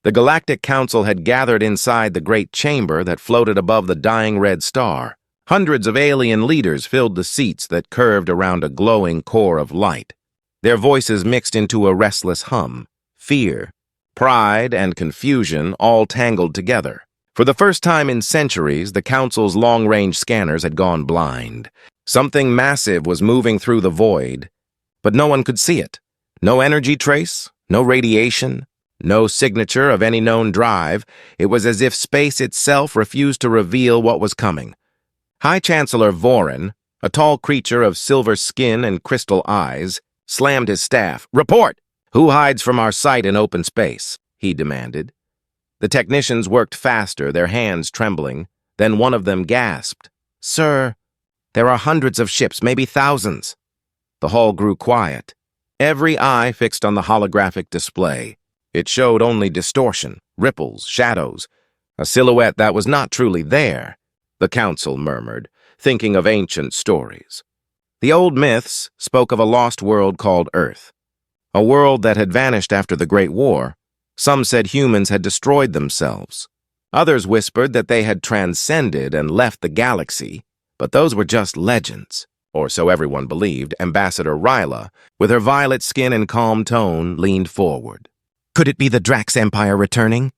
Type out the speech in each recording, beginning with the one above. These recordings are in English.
The Galactic Council had gathered inside the great chamber that floated above the dying red star. Hundreds of alien leaders filled the seats that curved around a glowing core of light. Their voices mixed into a restless hum. Fear, pride, and confusion all tangled together. For the first time in centuries, the Council's long-range scanners had gone blind. Something massive was moving through the void, but no one could see it. No energy trace, no radiation, no signature of any known drive. It was as if space itself refused to reveal what was coming. High Chancellor Vorin, a tall creature of silver skin and crystal eyes, slammed his staff. "Report! Who hides from our sight in open space?" he demanded. The technicians worked faster, their hands trembling. Then one of them gasped. "Sir, there are hundreds of ships, maybe thousands." The hall grew quiet. Every eye fixed on the holographic display. It showed only distortion, ripples, shadows, a silhouette that was not truly there, the Council murmured, thinking of ancient stories. The old myths spoke of a lost world called Earth, a world that had vanished after the Great War. Some said humans had destroyed themselves. Others whispered that they had transcended and left the galaxy, but those were just legends, or so everyone believed. Ambassador Ryla, with her violet skin and calm tone, leaned forward. "Could it be the Drax Empire returning?"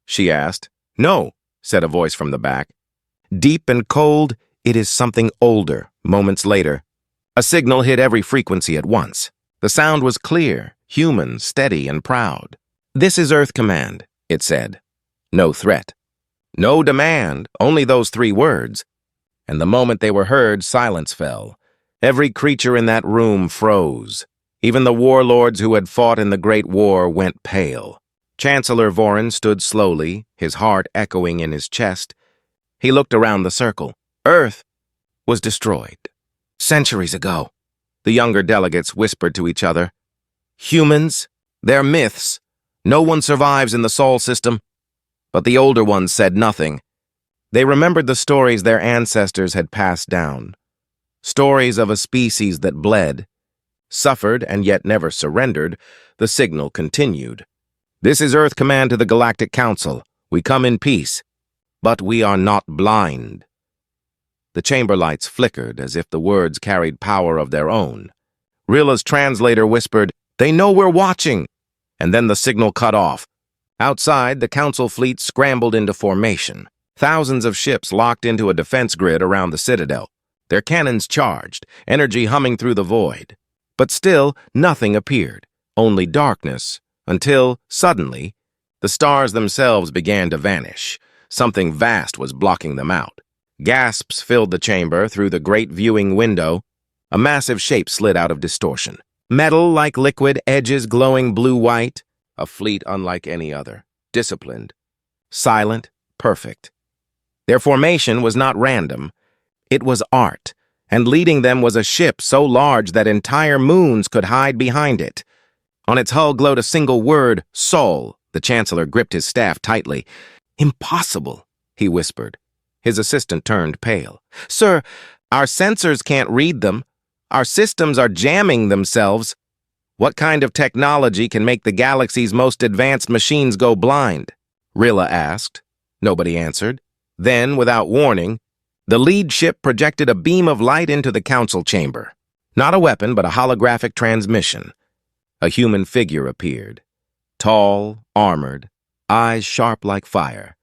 she asked. "No," said a voice from the back. Deep and cold, "It is something older." Moments later, a signal hit every frequency at once. The sound was clear, human, steady, and proud. "This is Earth Command," it said. No threat. No demand, only those 3 words. And the moment they were heard, silence fell. Every creature in that room froze. Even the warlords who had fought in the Great War went pale. Chancellor Vorin stood slowly, his heart echoing in his chest. He looked around the circle. Earth was destroyed. Centuries ago, the younger delegates whispered to each other. Humans, they're myths. No one survives in the Sol system. But the older ones said nothing. They remembered the stories their ancestors had passed down. Stories of a species that bled, suffered, and yet never surrendered. The signal continued. "This is Earth Command to the Galactic Council. We come in peace. But we are not blind." The chamber lights flickered as if the words carried power of their own. Rilla's translator whispered, "They know we're watching." And then the signal cut off. Outside, the Council fleet scrambled into formation. Thousands of ships locked into a defense grid around the Citadel, their cannons charged, energy humming through the void. But still, nothing appeared, only darkness, until, suddenly, the stars themselves began to vanish. Something vast was blocking them out. Gasps filled the chamber through the great viewing window. A massive shape slid out of distortion. Metal like liquid, edges glowing blue-white. A fleet unlike any other. Disciplined. Silent. Perfect. Their formation was not random. It was art, and leading them was a ship so large that entire moons could hide behind it. On its hull glowed a single word, Sol. The Chancellor gripped his staff tightly. "Impossible," he whispered. His assistant turned pale. "Sir, our sensors can't read them. Our systems are jamming themselves." "What kind of technology can make the galaxy's most advanced machines go blind?" Rilla asked. Nobody answered. Then, without warning, the lead ship projected a beam of light into the council chamber. Not a weapon, but a holographic transmission. A human figure appeared. Tall, armored, eyes sharp like fire.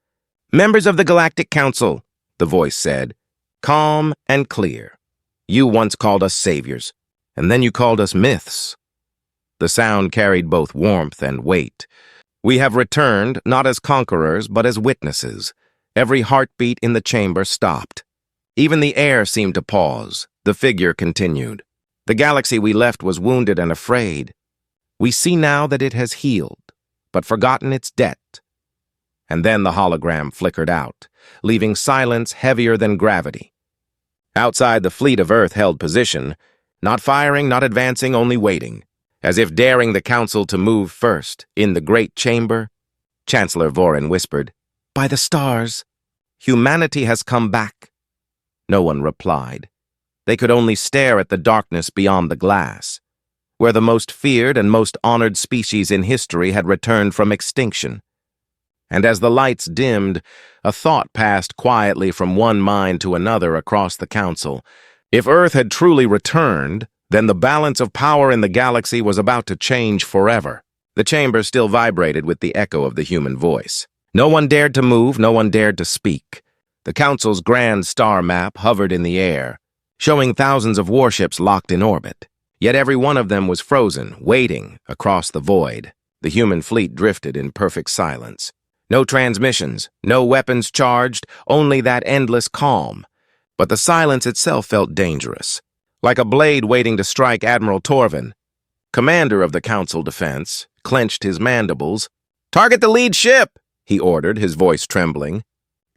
"Members of the Galactic Council," the voice said, calm and clear. "You once called us saviors, and then you called us myths." The sound carried both warmth and weight. "We have returned, not as conquerors, but as witnesses." Every heartbeat in the chamber stopped. Even the air seemed to pause. The figure continued. "The galaxy we left was wounded and afraid. We see now that it has healed, but forgotten its debt." And then the hologram flickered out, leaving silence heavier than gravity. Outside, the fleet of Earth held position, not firing, not advancing, only waiting, as if daring the Council to move first. In the great chamber, Chancellor Vorin whispered, "By the stars, humanity has come back." No one replied. They could only stare at the darkness beyond the glass, where the most feared and most honored species in history had returned from extinction. And as the lights dimmed, a thought passed quietly from one mind to another across the council. If Earth had truly returned, then the balance of power in the galaxy was about to change forever. The chamber still vibrated with the echo of the human voice. No one dared to move, no one dared to speak. The council's grand star map hovered in the air, showing thousands of warships locked in orbit. Yet every one of them was frozen, waiting across the void. The human fleet drifted in perfect silence. No transmissions, no weapons charged, only that endless calm. But the silence itself felt dangerous, like a blade waiting to strike Admiral Torvin. Commander of the Council Defense clenched his mandibles. "Target the lead ship," he ordered, his voice trembling.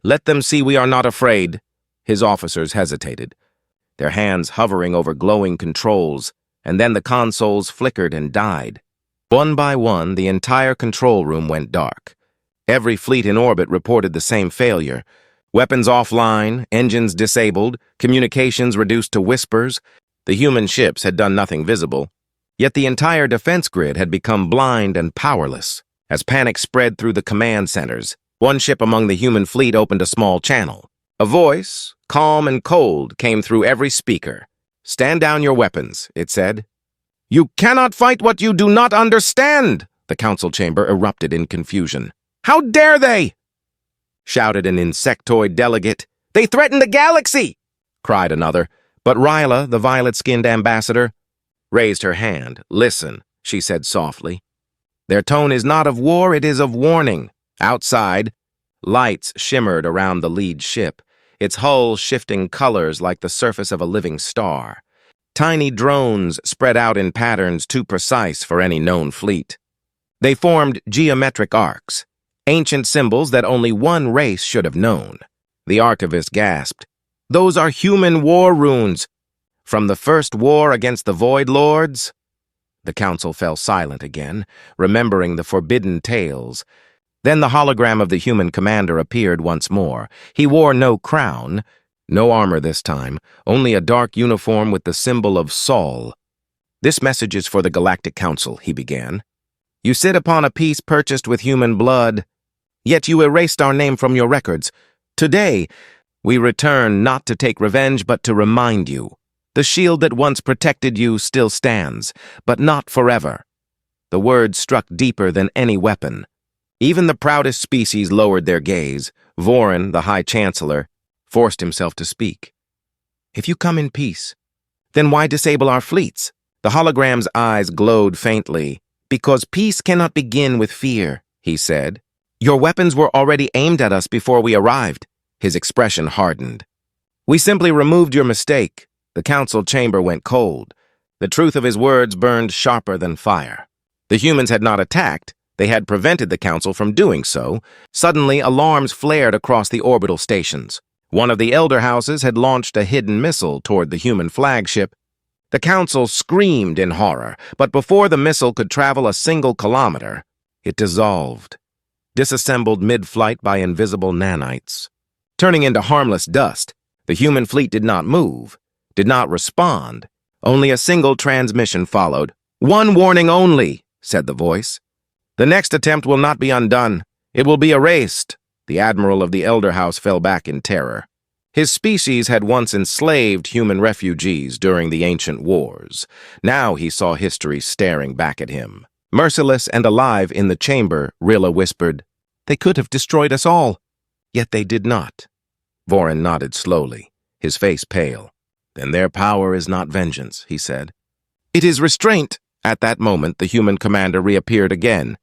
"Let them see we are not afraid." His officers hesitated, their hands hovering over glowing controls, and then the consoles flickered and died. One by one, the entire control room went dark. Every fleet in orbit reported the same failure. Weapons offline, engines disabled, communications reduced to whispers. The human ships had done nothing visible. Yet the entire defense grid had become blind and powerless. As panic spread through the command centers, one ship among the human fleet opened a small channel. A voice, calm and cold, came through every speaker. "Stand down your weapons," it said. "You cannot fight what you do not understand!" The council chamber erupted in confusion. "How dare they!" shouted an insectoid delegate. "They threaten the galaxy!" cried another. But Ryla, the violet-skinned ambassador, raised her hand. "Listen," she said softly. "Their tone is not of war, it is of warning." Outside, lights shimmered around the lead ship, its hull shifting colors like the surface of a living star. Tiny drones spread out in patterns too precise for any known fleet. They formed geometric arcs, ancient symbols that only one race should have known. The archivist gasped. "Those are human war runes! From the first war against the Void Lords?" The council fell silent again, remembering the forbidden tales. Then the hologram of the human commander appeared once more. He wore no crown, no armor this time, only a dark uniform with the symbol of Sol. "This message is for the Galactic Council," he began. "You sit upon a peace purchased with human blood, yet you erased our name from your records. Today, we return not to take revenge, but to remind you. The shield that once protected you still stands, but not forever." The words struck deeper than any weapon. Even the proudest species lowered their gaze. Vorin, the High Chancellor, forced himself to speak. "If you come in peace, then why disable our fleets?" The hologram's eyes glowed faintly. "Because peace cannot begin with fear," he said. "Your weapons were already aimed at us before we arrived." His expression hardened. "We simply removed your mistake." The council chamber went cold. The truth of his words burned sharper than fire. The humans had not attacked. They had prevented the council from doing so. Suddenly, alarms flared across the orbital stations. One of the elder houses had launched a hidden missile toward the human flagship. The council screamed in horror, but before the missile could travel a single kilometer, it dissolved, disassembled mid-flight by invisible nanites. Turning into harmless dust, the human fleet did not move, did not respond. Only a single transmission followed. "One warning only," said the voice. "The next attempt will not be undone. It will be erased." The admiral of the Elder House fell back in terror. His species had once enslaved human refugees during the ancient wars. Now he saw history staring back at him. Merciless and alive in the chamber, Rilla whispered, "They could have destroyed us all, yet they did not." Vorin nodded slowly, his face pale. "Then their power is not vengeance," he said. "It is restraint." At that moment, the human commander reappeared again,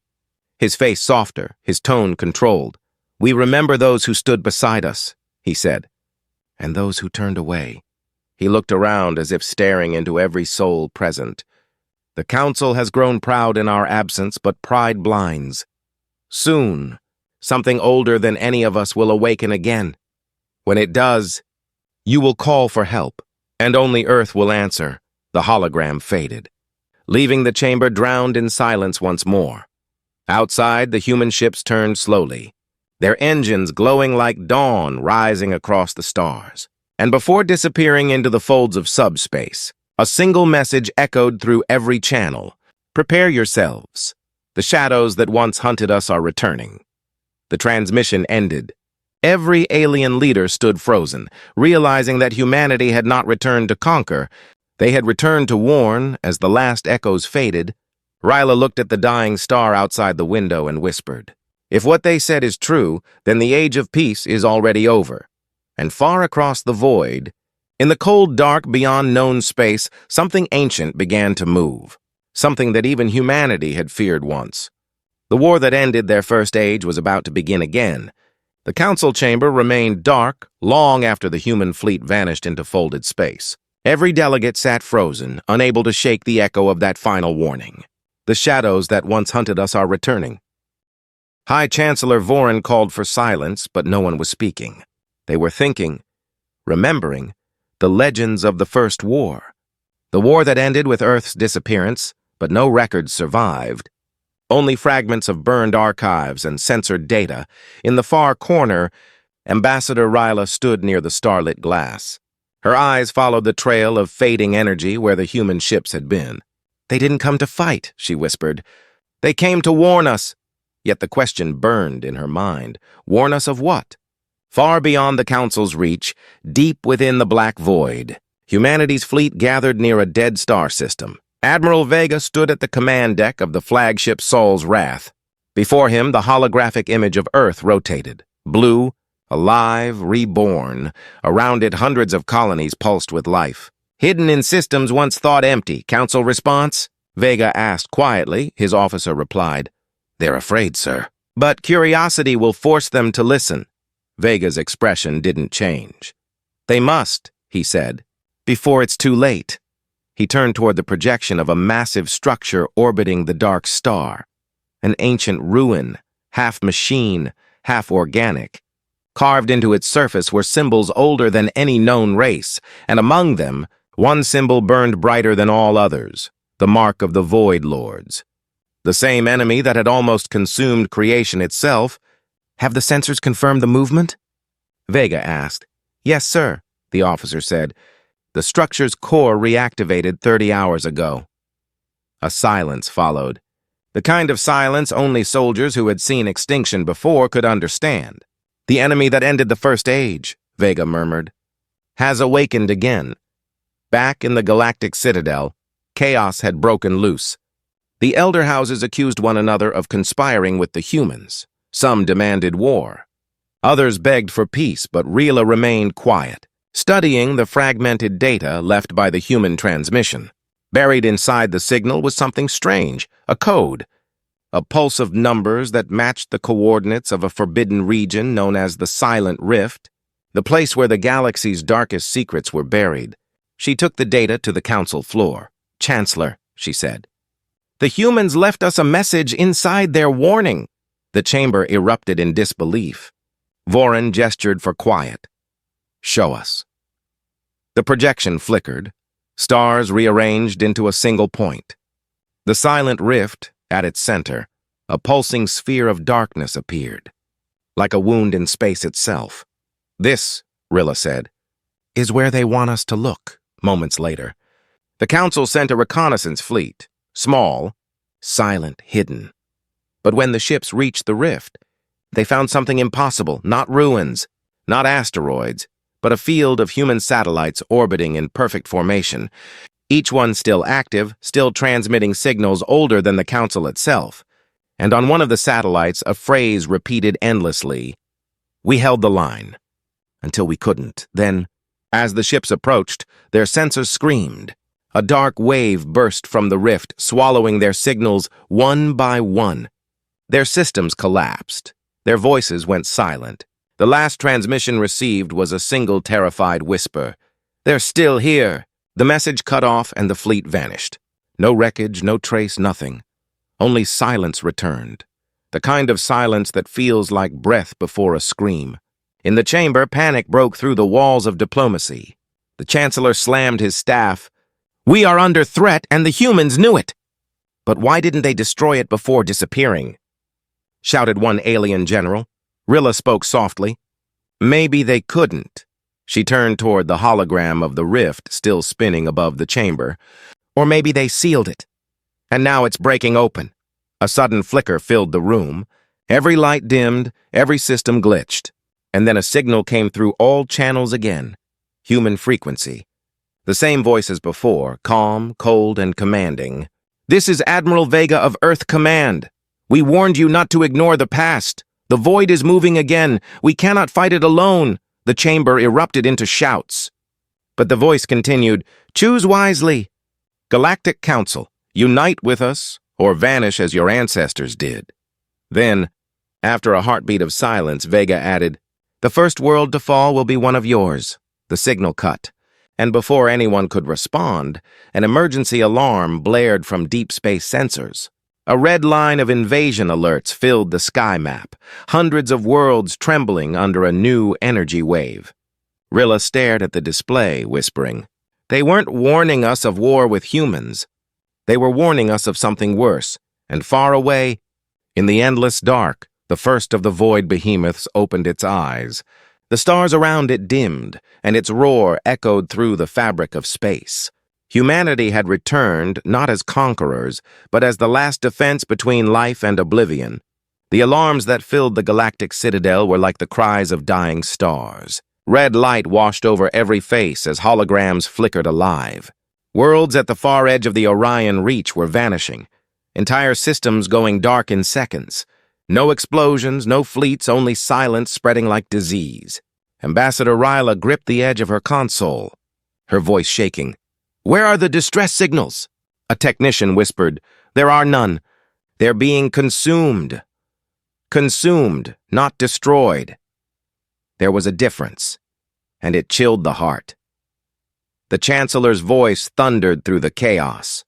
his face softer, his tone controlled. "We remember those who stood beside us," he said, "and those who turned away." He looked around as if staring into every soul present. "The council has grown proud in our absence, but pride blinds. Soon, something older than any of us will awaken again. When it does, you will call for help, and only Earth will answer." The hologram faded, leaving the chamber drowned in silence once more. Outside, the human ships turned slowly, their engines glowing like dawn rising across the stars. And before disappearing into the folds of subspace, a single message echoed through every channel. "Prepare yourselves. The shadows that once hunted us are returning." The transmission ended. Every alien leader stood frozen, realizing that humanity had not returned to conquer. They had returned to warn. As the last echoes faded, Ryla looked at the dying star outside the window and whispered, "If what they said is true, then the age of peace is already over." And far across the void, in the cold dark beyond known space, something ancient began to move, something that even humanity had feared once. The war that ended their first age was about to begin again. The council chamber remained dark long after the human fleet vanished into folded space. Every delegate sat frozen, unable to shake the echo of that final warning. The shadows that once hunted us are returning. High Chancellor Voren called for silence, but no one was speaking. They were thinking, remembering, the legends of the First War. The war that ended with Earth's disappearance, but no records survived. Only fragments of burned archives and censored data. In the far corner, Ambassador Ryla stood near the starlit glass. Her eyes followed the trail of fading energy where the human ships had been. "They didn't come to fight," she whispered. "They came to warn us." Yet the question burned in her mind. Warn us of what? Far beyond the Council's reach, deep within the black void, humanity's fleet gathered near a dead star system. Admiral Vega stood at the command deck of the flagship Sol's Wrath. Before him, the holographic image of Earth rotated. Blue, alive, reborn. Around it, hundreds of colonies pulsed with life. "Hidden in systems once thought empty. Council response?" Vega asked quietly. His officer replied, "They're afraid, sir. But curiosity will force them to listen." Vega's expression didn't change. "They must," he said, "before it's too late." He turned toward the projection of a massive structure orbiting the dark star. An ancient ruin, half machine, half organic. Carved into its surface were symbols older than any known race, and among them, one symbol burned brighter than all others, the mark of the Void Lords. The same enemy that had almost consumed creation itself. "Have the sensors confirmed the movement?" Vega asked. "Yes, sir," the officer said. "The structure's core reactivated 30 hours ago." A silence followed. The kind of silence only soldiers who had seen extinction before could understand. "The enemy that ended the First Age," Vega murmured, "has awakened again." Back in the Galactic Citadel, chaos had broken loose. The Elder Houses accused one another of conspiring with the humans. Some demanded war. Others begged for peace, but Ryla remained quiet, studying the fragmented data left by the human transmission. Buried inside the signal was something strange, a code, a pulse of numbers that matched the coordinates of a forbidden region known as the Silent Rift, the place where the galaxy's darkest secrets were buried. She took the data to the council floor. "Chancellor," she said, "the humans left us a message inside their warning." The chamber erupted in disbelief. Voren gestured for quiet. "Show us." The projection flickered. Stars rearranged into a single point. The silent rift, at its center, a pulsing sphere of darkness appeared, like a wound in space itself. "This," Ryla said, "is where they want us to look." Moments later, the Council sent a reconnaissance fleet, small, silent, hidden. But when the ships reached the rift, they found something impossible, not ruins, not asteroids, but a field of human satellites orbiting in perfect formation, each one still active, still transmitting signals older than the Council itself. And on one of the satellites, a phrase repeated endlessly, "We held the line," until we couldn't. Then, as the ships approached, their sensors screamed. A dark wave burst from the rift, swallowing their signals one by one. Their systems collapsed. Their voices went silent. The last transmission received was a single terrified whisper. "They're still here." The message cut off and the fleet vanished. No wreckage, no trace, nothing. Only silence returned. The kind of silence that feels like breath before a scream. In the chamber, panic broke through the walls of diplomacy. The Chancellor slammed his staff. "We are under threat, and the humans knew it." "But why didn't they destroy it before disappearing?" shouted one alien general. Ryla spoke softly. "Maybe they couldn't." She turned toward the hologram of the rift still spinning above the chamber. "Or maybe they sealed it, and now it's breaking open." A sudden flicker filled the room. Every light dimmed, every system glitched, and then a signal came through all channels again. Human frequency. The same voice as before, calm, cold, and commanding. "This is Admiral Vega of Earth Command. We warned you not to ignore the past. The void is moving again. We cannot fight it alone." The chamber erupted into shouts. But the voice continued, "Choose wisely. Galactic Council, unite with us, or vanish as your ancestors did." Then, after a heartbeat of silence, Vega added, "The first world to fall will be one of yours." The signal cut, and before anyone could respond, an emergency alarm blared from deep space sensors. A red line of invasion alerts filled the sky map, hundreds of worlds trembling under a new energy wave. Rilla stared at the display, whispering, "They weren't warning us of war with humans. They were warning us of something worse, and far away, in the endless dark, the first of the void behemoths opened its eyes. The stars around it dimmed, and its roar echoed through the fabric of space. Humanity had returned not as conquerors, but as the last defense between life and oblivion. The alarms that filled the galactic citadel were like the cries of dying stars. Red light washed over every face as holograms flickered alive. Worlds at the far edge of the Orion Reach were vanishing, entire systems going dark in seconds. No explosions, no fleets, only silence spreading like disease. Ambassador Ryla gripped the edge of her console, her voice shaking. "Where are the distress signals?" A technician whispered, "There are none. They're being consumed." Consumed, not destroyed. There was a difference, and it chilled the heart. The Chancellor's voice thundered through the chaos.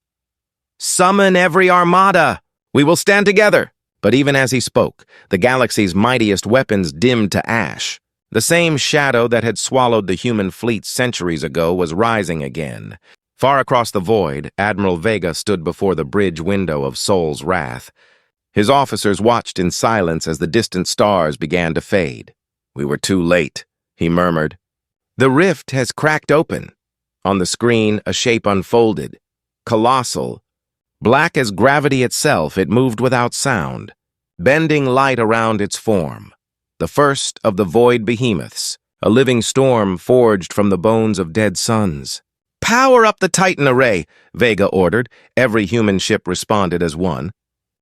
"Summon every armada! We will stand together!" But even as he spoke, the galaxy's mightiest weapons dimmed to ash. The same shadow that had swallowed the human fleet centuries ago was rising again. Far across the void, Admiral Vega stood before the bridge window of Sol's Wrath. His officers watched in silence as the distant stars began to fade. "We were too late," he murmured. "The rift has cracked open." On the screen, a shape unfolded. Colossal. Black as gravity itself, it moved without sound, bending light around its form. The first of the void behemoths, a living storm forged from the bones of dead suns. "Power up the Titan array," Vega ordered. Every human ship responded as one.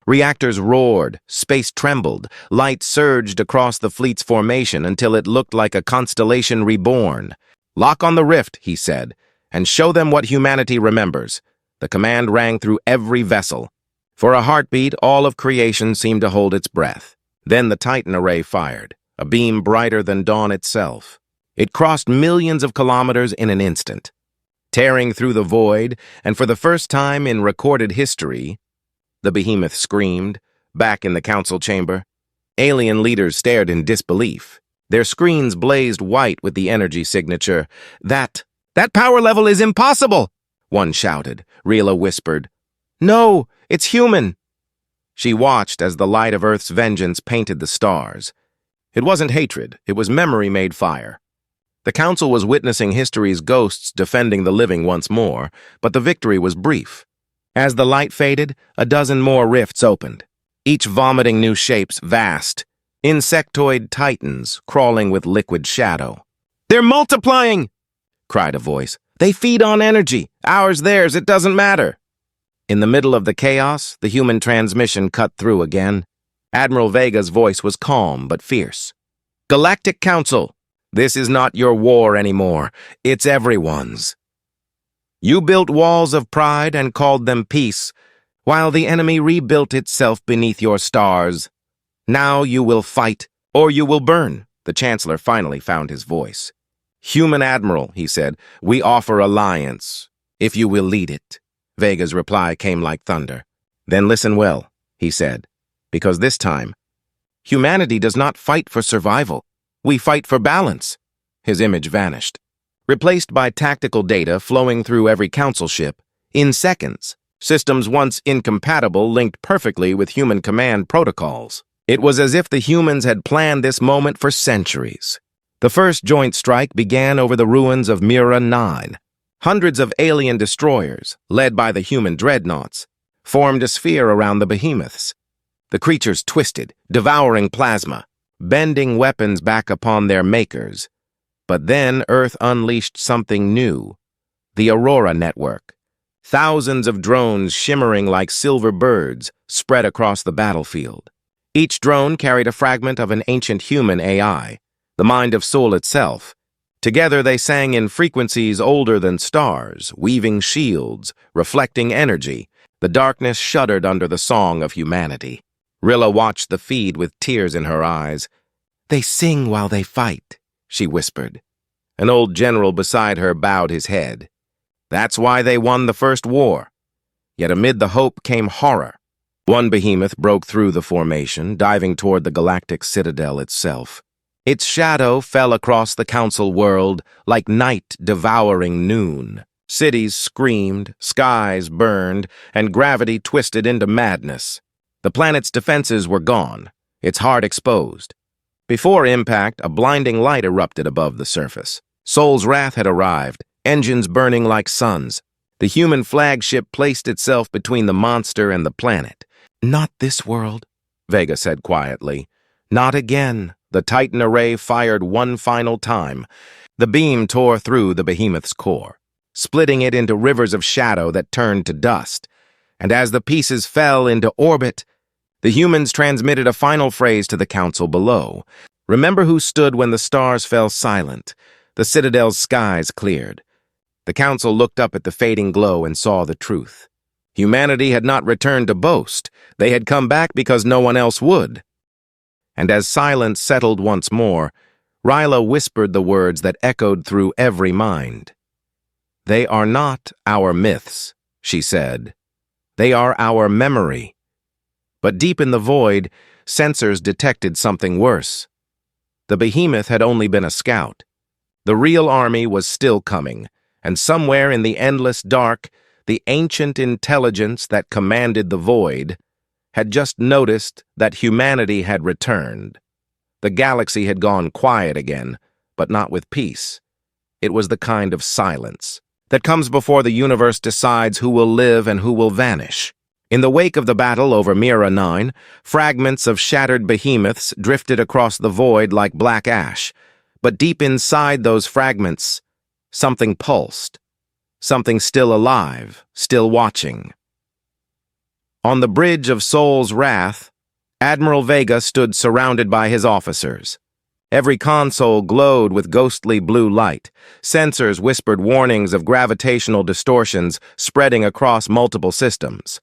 Reactors roared, space trembled, light surged across the fleet's formation until it looked like a constellation reborn. "Lock on the rift," he said, "and show them what humanity remembers." The command rang through every vessel. For a heartbeat, all of creation seemed to hold its breath. Then the Titan array fired, a beam brighter than dawn itself. It crossed millions of kilometers in an instant. Tearing through the void, and for the first time in recorded history, the behemoth screamed, back in the council chamber. Alien leaders stared in disbelief. Their screens blazed white with the energy signature. That power level is impossible!" one shouted. Rila whispered, "No, it's human." She watched as the light of Earth's vengeance painted the stars. It wasn't hatred, it was memory made fire. The Council was witnessing history's ghosts defending the living once more, but the victory was brief. As the light faded, a dozen more rifts opened, each vomiting new shapes vast, insectoid titans crawling with liquid shadow. "They're multiplying!" cried a voice. "They feed on energy. Ours, theirs, it doesn't matter." In the middle of the chaos, the human transmission cut through again. Admiral Vega's voice was calm but fierce. "Galactic Council, this is not your war anymore. It's everyone's. You built walls of pride and called them peace, while the enemy rebuilt itself beneath your stars. Now you will fight, or you will burn." The Chancellor finally found his voice. "Human Admiral," he said, "we offer alliance, if you will lead it." Vega's reply came like thunder. "Then listen well," he said, "because this time, humanity does not fight for survival. We fight for balance." His image vanished. Replaced by tactical data flowing through every council ship, in seconds, systems once incompatible linked perfectly with human command protocols. It was as if the humans had planned this moment for centuries. The first joint strike began over the ruins of Mira 9. Hundreds of alien destroyers, led by the human dreadnoughts, formed a sphere around the behemoths. The creatures twisted, devouring plasma, bending weapons back upon their makers. But then Earth unleashed something new. The Aurora Network. Thousands of drones shimmering like silver birds spread across the battlefield. Each drone carried a fragment of an ancient human AI, the mind of Sol itself. Together they sang in frequencies older than stars, weaving shields, reflecting energy. The darkness shuddered under the song of humanity. Rilla watched the feed with tears in her eyes. "They sing while they fight," she whispered. An old general beside her bowed his head. That's why they won the first war. Yet amid the hope came horror. One behemoth broke through the formation, diving toward the galactic citadel itself. Its shadow fell across the council world like night devouring noon. Cities screamed, skies burned, and gravity twisted into madness. The planet's defenses were gone, its heart exposed. Before impact, a blinding light erupted above the surface. Sol's wrath had arrived, engines burning like suns. The human flagship placed itself between the monster and the planet. "Not this world," Vega said quietly. "Not again." The Titan array fired one final time. The beam tore through the behemoth's core, splitting it into rivers of shadow that turned to dust. And as the pieces fell into orbit, the humans transmitted a final phrase to the council below. "Remember who stood when the stars fell silent. The citadel's skies cleared." The council looked up at the fading glow and saw the truth. Humanity had not returned to boast. They had come back because no one else would. And as silence settled once more, Ryla whispered the words that echoed through every mind. "They are not our myths," she said. "They are our memory." But deep in the void, sensors detected something worse. The behemoth had only been a scout. The real army was still coming, and somewhere in the endless dark, the ancient intelligence that commanded the void had just noticed that humanity had returned. The galaxy had gone quiet again, but not with peace. It was the kind of silence that comes before the universe decides who will live and who will vanish. In the wake of the battle over Mira 9, fragments of shattered behemoths drifted across the void like black ash. But deep inside those fragments, something pulsed. Something still alive, still watching. On the bridge of Sol's wrath, Admiral Vega stood surrounded by his officers. Every console glowed with ghostly blue light. Sensors whispered warnings of gravitational distortions spreading across multiple systems.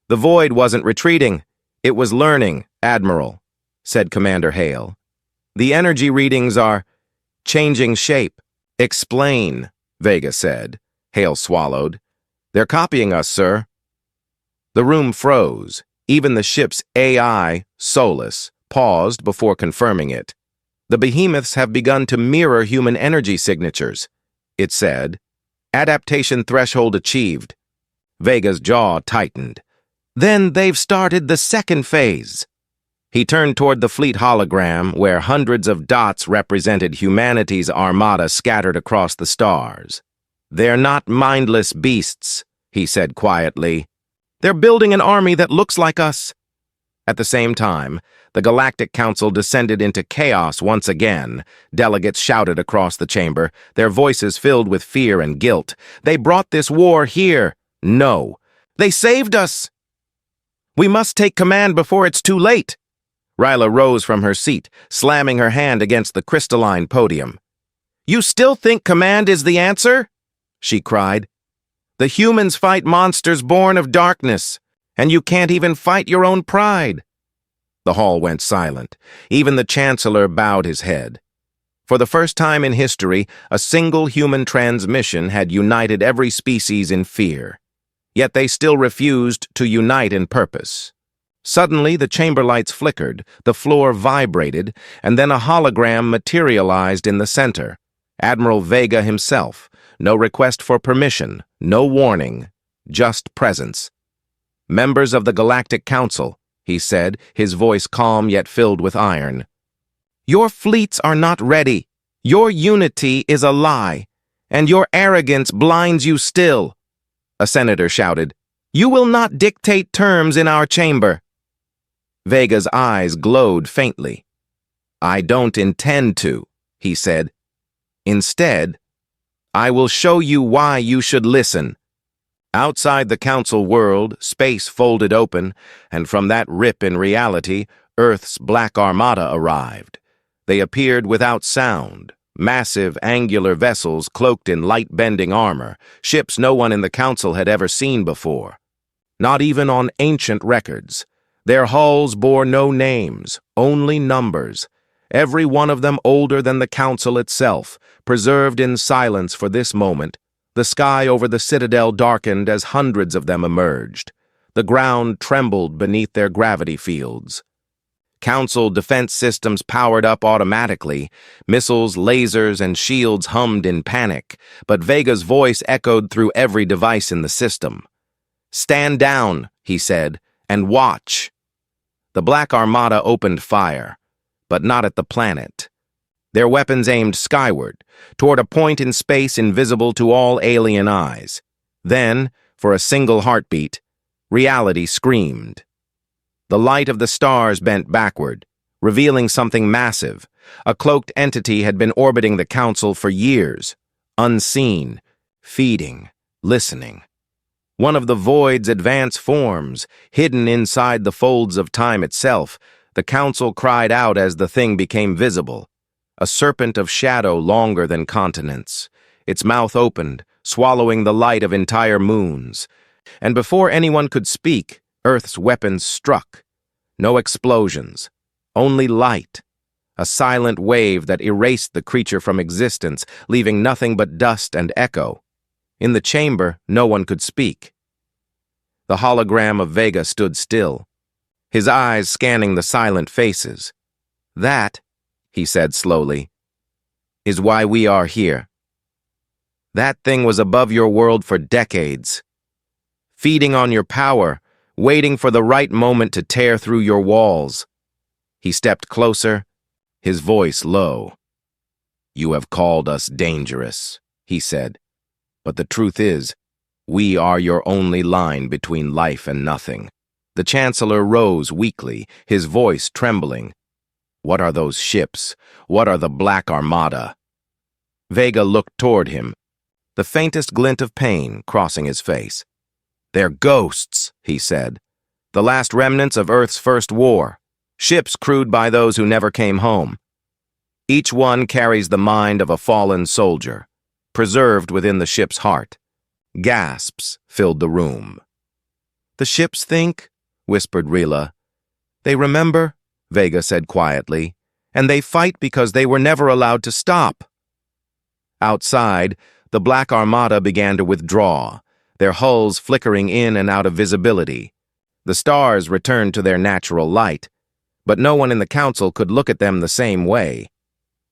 "The void wasn't retreating. It was learning, Admiral," said Commander Hale. "The energy readings are changing shape." "Explain," Vega said. Hale swallowed. "They're copying us, sir." The room froze. Even the ship's AI, Solus, paused before confirming it. "The behemoths have begun to mirror human energy signatures," it said. "Adaptation threshold achieved." Vega's jaw tightened. "Then they've started the second phase." He turned toward the fleet hologram, where hundreds of dots represented humanity's armada scattered across the stars. "They're not mindless beasts," he said quietly. "They're building an army that looks like us." At the same time, the Galactic Council descended into chaos once again. Delegates shouted across the chamber, their voices filled with fear and guilt. "They brought this war here." "No. They saved us." "We must take command before it's too late." Ryla rose from her seat, slamming her hand against the crystalline podium. "You still think command is the answer?" she cried. "The humans fight monsters born of darkness, and you can't even fight your own pride." The hall went silent. Even the Chancellor bowed his head. For the first time in history, a single human transmission had united every species in fear. Yet they still refused to unite in purpose. Suddenly, the chamber lights flickered, the floor vibrated, and then a hologram materialized in the center. Admiral Vega himself. No request for permission, no warning, just presence. "Members of the Galactic Council," he said, his voice calm yet filled with iron. "Your fleets are not ready. Your unity is a lie, and your arrogance blinds you still." A senator shouted, "You will not dictate terms in our chamber." Vega's eyes glowed faintly. "I don't intend to," he said. "Instead, I will show you why you should listen." Outside the council world, space folded open, and from that rip in reality, Earth's Black Armada arrived. They appeared without sound, massive angular vessels cloaked in light-bending armor, ships no one in the council had ever seen before. Not even on ancient records. Their hulls bore no names, only numbers, every one of them older than the council itself, preserved in silence for this moment. The sky over the citadel darkened as hundreds of them emerged. The ground trembled beneath their gravity fields. Council defense systems powered up automatically. Missiles, lasers, and shields hummed in panic, but Vega's voice echoed through every device in the system. "Stand down," he said, "and watch." The Black Armada opened fire, but not at the planet. Their weapons aimed skyward, toward a point in space invisible to all alien eyes. Then, for a single heartbeat, reality screamed. The light of the stars bent backward, revealing something massive. A cloaked entity had been orbiting the council for years, unseen, feeding, listening. One of the void's advanced forms, hidden inside the folds of time itself. The council cried out as the thing became visible. A serpent of shadow longer than continents. Its mouth opened, swallowing the light of entire moons. And before anyone could speak, Earth's weapons struck. No explosions, only light. A silent wave that erased the creature from existence, leaving nothing but dust and echo. In the chamber, no one could speak. The hologram of Vega stood still, his eyes scanning the silent faces. "That," he said slowly, "is why we are here. That thing was above your world for decades, feeding on your power, waiting for the right moment to tear through your walls." He stepped closer, his voice low. "You have called us dangerous," he said, "but the truth is, we are your only line between life and nothing." The Chancellor rose weakly, his voice trembling. "What are those ships? What are the Black Armada?" Vega looked toward him, the faintest glint of pain crossing his face. "They're ghosts," he said. "The last remnants of Earth's first war. Ships crewed by those who never came home. Each one carries the mind of a fallen soldier, preserved within the ship's heart." Gasps filled the room. "The ships think?" whispered Rila. "They remember," Vega said quietly, "and they fight because they were never allowed to stop." Outside, the Black Armada began to withdraw, their hulls flickering in and out of visibility. The stars returned to their natural light, but no one in the council could look at them the same way.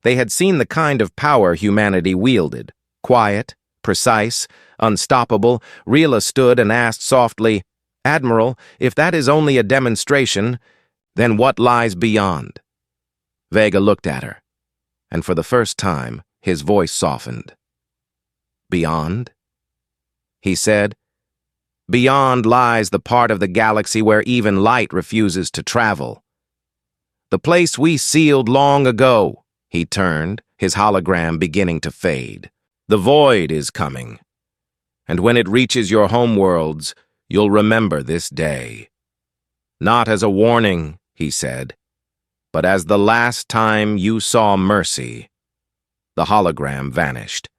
They had seen the kind of power humanity wielded, quiet, precise, unstoppable. Rila stood and asked softly, "Admiral, if that is only a demonstration, then what lies beyond?" Vega looked at her, and for the first time, his voice softened. "Beyond?" he said. "Beyond lies the part of the galaxy where even light refuses to travel. The place we sealed long ago." He turned, his hologram beginning to fade. "The void is coming. And when it reaches your homeworlds, you'll remember this day. Not as a warning," he said, "but as the last time you saw mercy." The hologram vanished,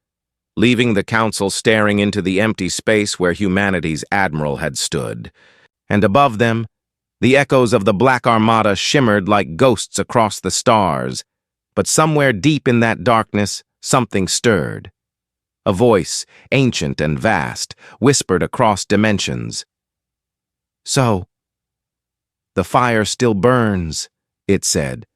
leaving the council staring into the empty space where humanity's admiral had stood. And above them, the echoes of the Black Armada shimmered like ghosts across the stars. But somewhere deep in that darkness, something stirred. A voice, ancient and vast, whispered across dimensions. "So, the fire still burns," it said.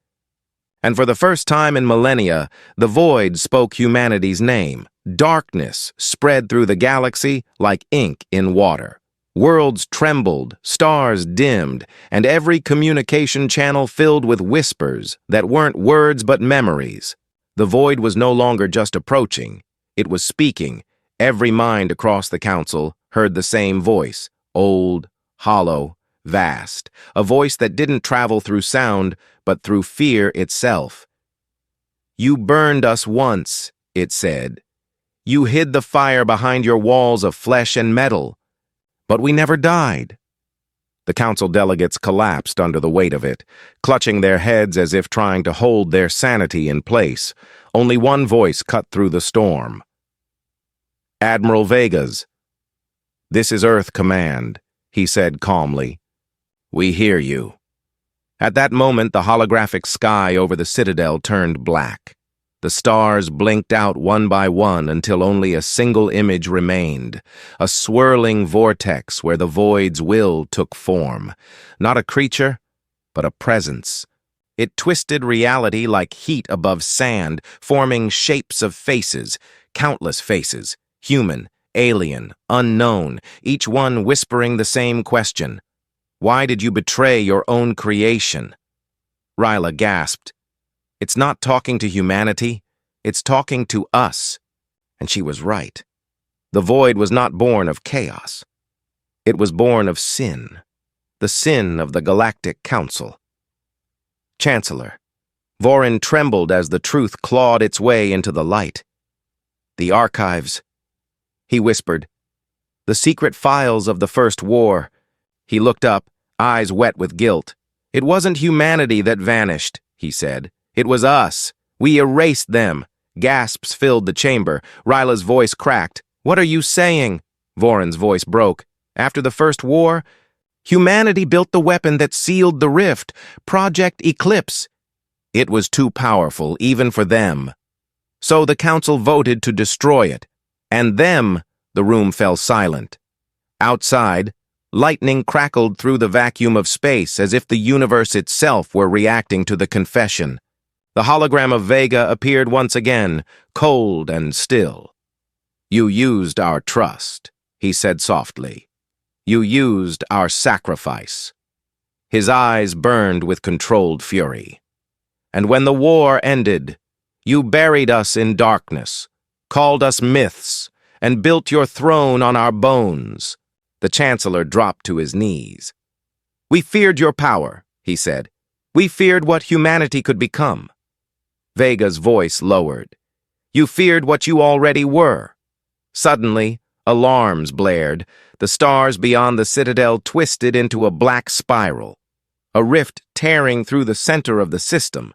And for the first time in millennia, the void spoke humanity's name. Darkness spread through the galaxy like ink in water. Worlds trembled, stars dimmed, and every communication channel filled with whispers that weren't words but memories. The void was no longer just approaching. It was speaking. Every mind across the council heard the same voice, old, hollow, vast, a voice that didn't travel through sound, but through fear itself. "You burned us once," it said. "You hid the fire behind your walls of flesh and metal. But we never died." The council delegates collapsed under the weight of it, clutching their heads as if trying to hold their sanity in place. Only one voice cut through the storm. "Admiral Vega's." "This is Earth Command," he said calmly. "We hear you." At that moment, the holographic sky over the citadel turned black. The stars blinked out one by one until only a single image remained, a swirling vortex where the void's will took form. Not a creature, but a presence. It twisted reality like heat above sand, forming shapes of faces, countless faces, human, alien, unknown, each one whispering the same question. "Why did you betray your own creation?" Ryla gasped. "It's not talking to humanity, it's talking to us." And she was right. The void was not born of chaos. It was born of sin, the sin of the Galactic Council. "Chancellor." Vorin trembled as the truth clawed its way into the light. "The archives," he whispered. "The secret files of the First War." He looked up, eyes wet with guilt. "It wasn't humanity that vanished," he said. "It was us. We erased them." Gasps filled the chamber. Ryla's voice cracked. "What are you saying?" Vorin's voice broke. "After the First War, humanity built the weapon that sealed the rift, Project Eclipse. It was too powerful, even for them. So the Council voted to destroy it. And them," the room fell silent. Outside, lightning crackled through the vacuum of space as if the universe itself were reacting to the confession. The hologram of Vega appeared once again, cold and still. "You used our trust," he said softly. "You used our sacrifice." His eyes burned with controlled fury. "And when the war ended, you buried us in darkness, called us myths, and built your throne on our bones." The Chancellor dropped to his knees. "We feared your power," he said. "We feared what humanity could become." Vega's voice lowered. "You feared what you already were." Suddenly, alarms blared. The stars beyond the citadel twisted into a black spiral, a rift tearing through the center of the system.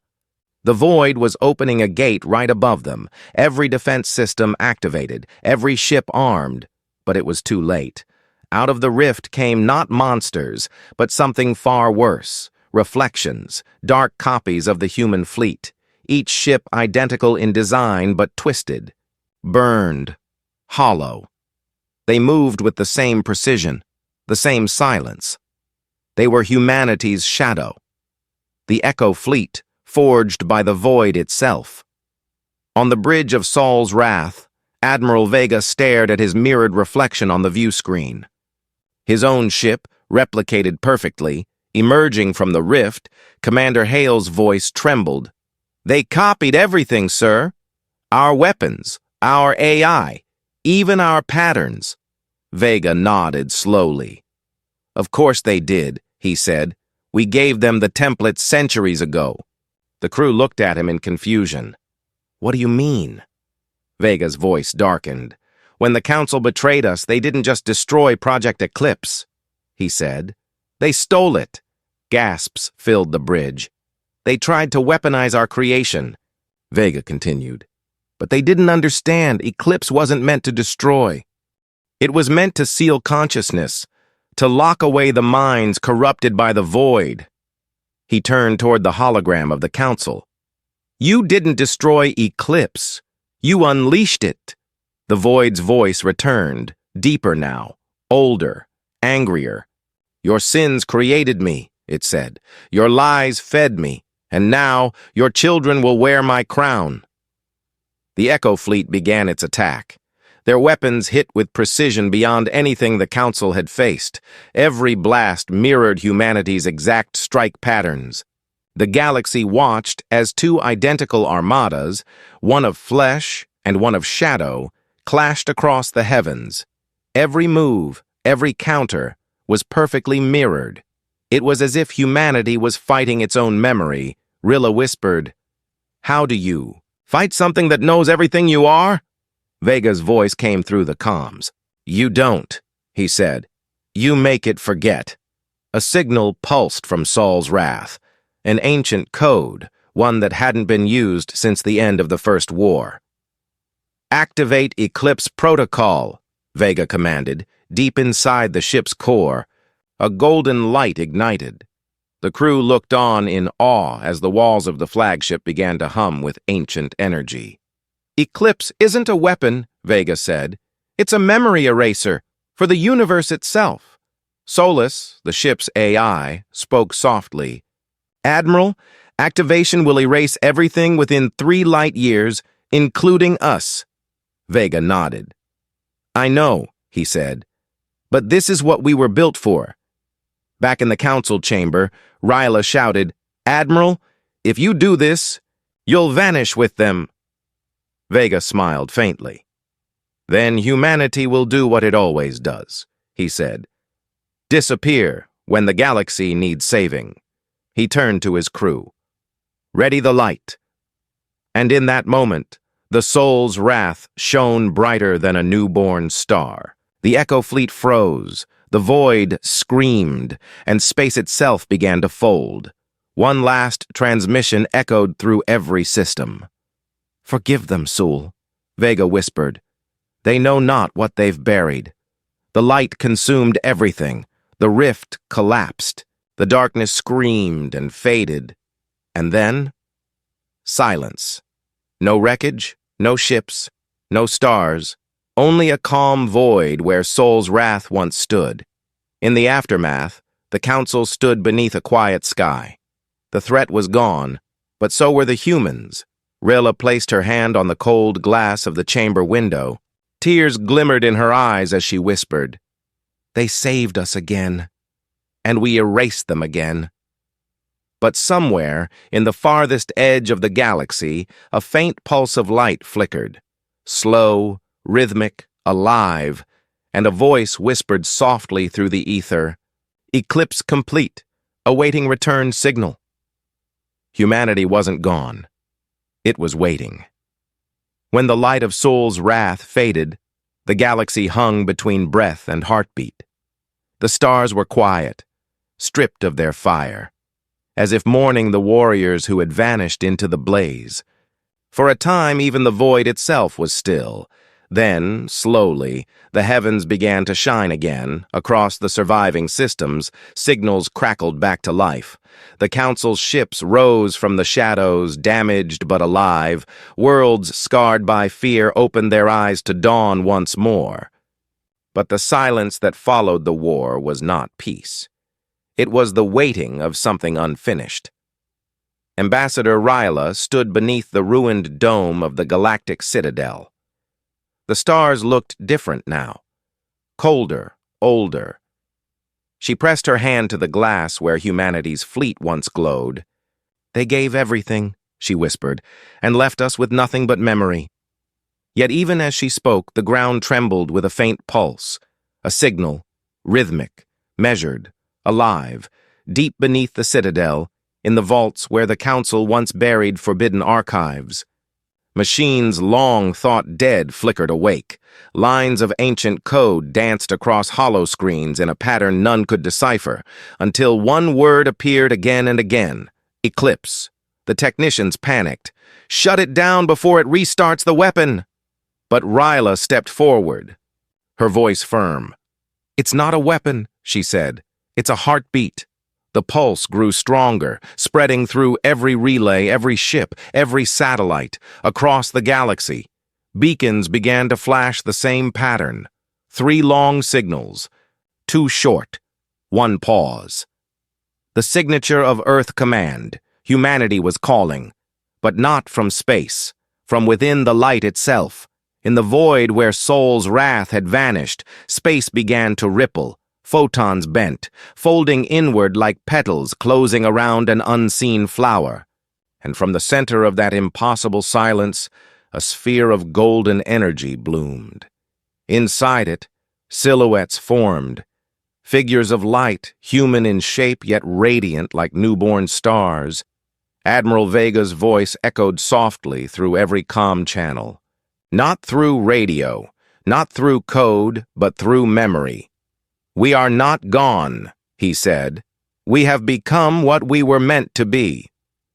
The void was opening a gate right above them, every defense system activated, every ship armed. But it was too late. Out of the rift came not monsters, but something far worse. Reflections, dark copies of the human fleet. Each ship identical in design but twisted, burned, hollow. They moved with the same precision, the same silence. They were humanity's shadow. The Echo fleet, forged by the void itself. On the bridge of Saul's wrath, Admiral Vega stared at his mirrored reflection on the view screen. His own ship, replicated perfectly, emerging from the rift, Commander Hale's voice trembled. "They copied everything, sir. Our weapons, our AI, even our patterns." Vega nodded slowly. "Of course they did," he said. "We gave them the template centuries ago." The crew looked at him in confusion. "What do you mean?" Vega's voice darkened. "When the Council betrayed us, they didn't just destroy Project Eclipse," he said. "They stole it." Gasps filled the bridge. "They tried to weaponize our creation," Vega continued. "But they didn't understand Eclipse wasn't meant to destroy. It was meant to seal consciousness, to lock away the minds corrupted by the void." He turned toward the hologram of the Council. "You didn't destroy Eclipse. You unleashed it." The void's voice returned, deeper now, older, angrier. "Your sins created me," it said. "Your lies fed me. And now, your children will wear my crown." The Echo fleet began its attack. Their weapons hit with precision beyond anything the Council had faced. Every blast mirrored humanity's exact strike patterns. The galaxy watched as two identical armadas, one of flesh and one of shadow, clashed across the heavens. Every move, every counter, was perfectly mirrored. It was as if humanity was fighting its own memory. Rilla whispered, "How do you fight something that knows everything you are?" Vega's voice came through the comms. "You don't," he said. "You make it forget." A signal pulsed from Saul's wrath, an ancient code, one that hadn't been used since the end of the First War. "Activate Eclipse Protocol," Vega commanded, deep inside the ship's core. A golden light ignited. The crew looked on in awe as the walls of the flagship began to hum with ancient energy. "Eclipse isn't a weapon," Vega said. "It's a memory eraser for the universe itself." Solus, the ship's AI, spoke softly. "Admiral, activation will erase everything within 3 light years, including us." Vega nodded. "I know," he said, "but this is what we were built for." Back in the council chamber, Ryla shouted, "Admiral, if you do this, you'll vanish with them." Vega smiled faintly. "Then humanity will do what it always does," he said. "Disappear when the galaxy needs saving." He turned to his crew. "Ready the light." And in that moment, the Soul's wrath shone brighter than a newborn star. The Echo Fleet froze, the void screamed, and space itself began to fold. One last transmission echoed through every system. "Forgive them, Sul," Vega whispered. "They know not what they've buried." The light consumed everything. The rift collapsed. The darkness screamed and faded. And then, silence. No wreckage, no ships, no stars, only a calm void where Soul's wrath once stood. In the aftermath, the Council stood beneath a quiet sky. The threat was gone, but so were the humans. Rilla placed her hand on the cold glass of the chamber window. Tears glimmered in her eyes as she whispered, "They saved us again, and we erased them again." But somewhere, in the farthest edge of the galaxy, a faint pulse of light flickered. Slow, rhythmic, alive, and a voice whispered softly through the ether, "Eclipse complete, awaiting return signal." Humanity wasn't gone. It was waiting. When the light of Soul's wrath faded, the galaxy hung between breath and heartbeat. The stars were quiet, stripped of their fire, as if mourning the warriors who had vanished into the blaze. For a time, even the void itself was still. Then, slowly, the heavens began to shine again. Across the surviving systems, signals crackled back to life. The Council's ships rose from the shadows, damaged but alive. Worlds scarred by fear opened their eyes to dawn once more. But the silence that followed the war was not peace. It was the waiting of something unfinished. Ambassador Ryla stood beneath the ruined dome of the Galactic Citadel. The stars looked different now, colder, older. She pressed her hand to the glass where humanity's fleet once glowed. "They gave everything," she whispered, "and left us with nothing but memory." Yet even as she spoke, the ground trembled with a faint pulse, a signal, rhythmic, measured, alive, deep beneath the citadel, in the vaults where the Council once buried forbidden archives. Machines long thought dead flickered awake. Lines of ancient code danced across hollow screens in a pattern none could decipher, until one word appeared again and again: Eclipse. The technicians panicked. "Shut it down before it restarts the weapon!" But Ryla stepped forward, her voice firm. "It's not a weapon," she said. "It's a heartbeat." The pulse grew stronger, spreading through every relay, every ship, every satellite, across the galaxy. Beacons began to flash the same pattern. 3 long signals, 2 short, 1 pause. The signature of Earth Command. Humanity was calling, but not from space, from within the light itself. In the void where Soul's wrath had vanished, space began to ripple. Photons bent, folding inward like petals closing around an unseen flower. And from the center of that impossible silence, a sphere of golden energy bloomed. Inside it, silhouettes formed, Figures of light, human in shape yet radiant like newborn stars. Admiral Vega's voice echoed softly through every comm channel. Not through radio, not through code, but through memory. "We are not gone," he said. "We have become what we were meant to be."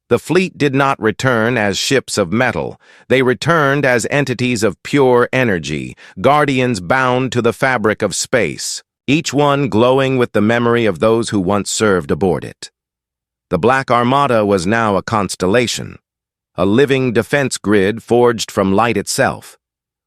The fleet did not return as ships of metal. They returned as entities of pure energy, guardians bound to the fabric of space, each one glowing with the memory of those who once served aboard it. The Black Armada was now a constellation, a living defense grid forged from light itself.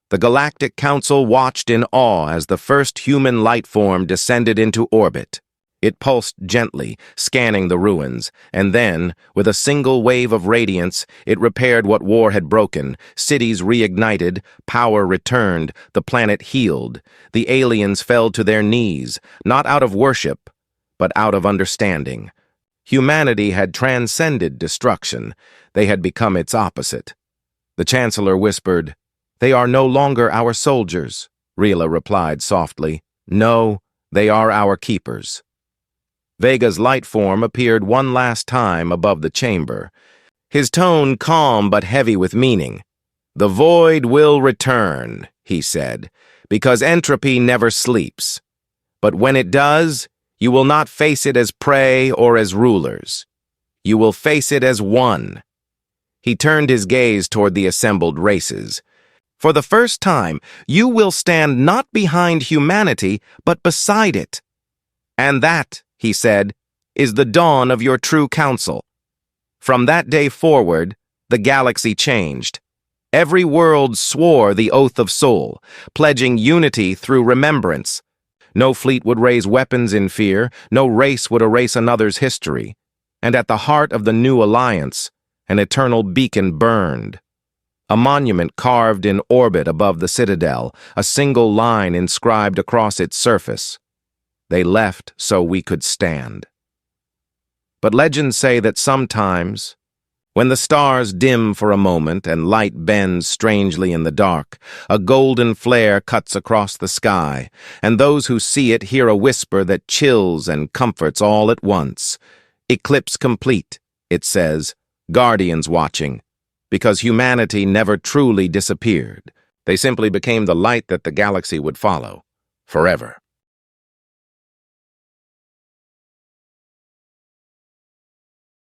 The Galactic Council watched in awe as the first human light form descended into orbit. It pulsed gently, scanning the ruins, and then, with a single wave of radiance, it repaired what war had broken. Cities reignited, power returned, the planet healed. The aliens fell to their knees, not out of worship, but out of understanding. Humanity had transcended destruction. They had become its opposite. The Chancellor whispered, "They are no longer our soldiers," Rila replied softly. "No, they are our keepers." Vega's light form appeared one last time above the chamber, his tone calm but heavy with meaning. "The void will return," he said, "because entropy never sleeps. But when it does, you will not face it as prey or as rulers. You will face it as one." He turned his gaze toward the assembled races. "For the first time, you will stand not behind humanity, but beside it. And that," he said, "is the dawn of your true council." From that day forward, the galaxy changed. Every world swore the oath of soul, pledging unity through remembrance. No fleet would raise weapons in fear, no race would erase another's history. And at the heart of the new alliance, an eternal beacon burned. A monument carved in orbit above the citadel, a single line inscribed across its surface. "They left so we could stand." But legends say that sometimes, when the stars dim for a moment and light bends strangely in the dark, a golden flare cuts across the sky, and those who see it hear a whisper that chills and comforts all at once. "Eclipse complete," it says, "guardians watching," because humanity never truly disappeared. They simply became the light that the galaxy would follow, forever.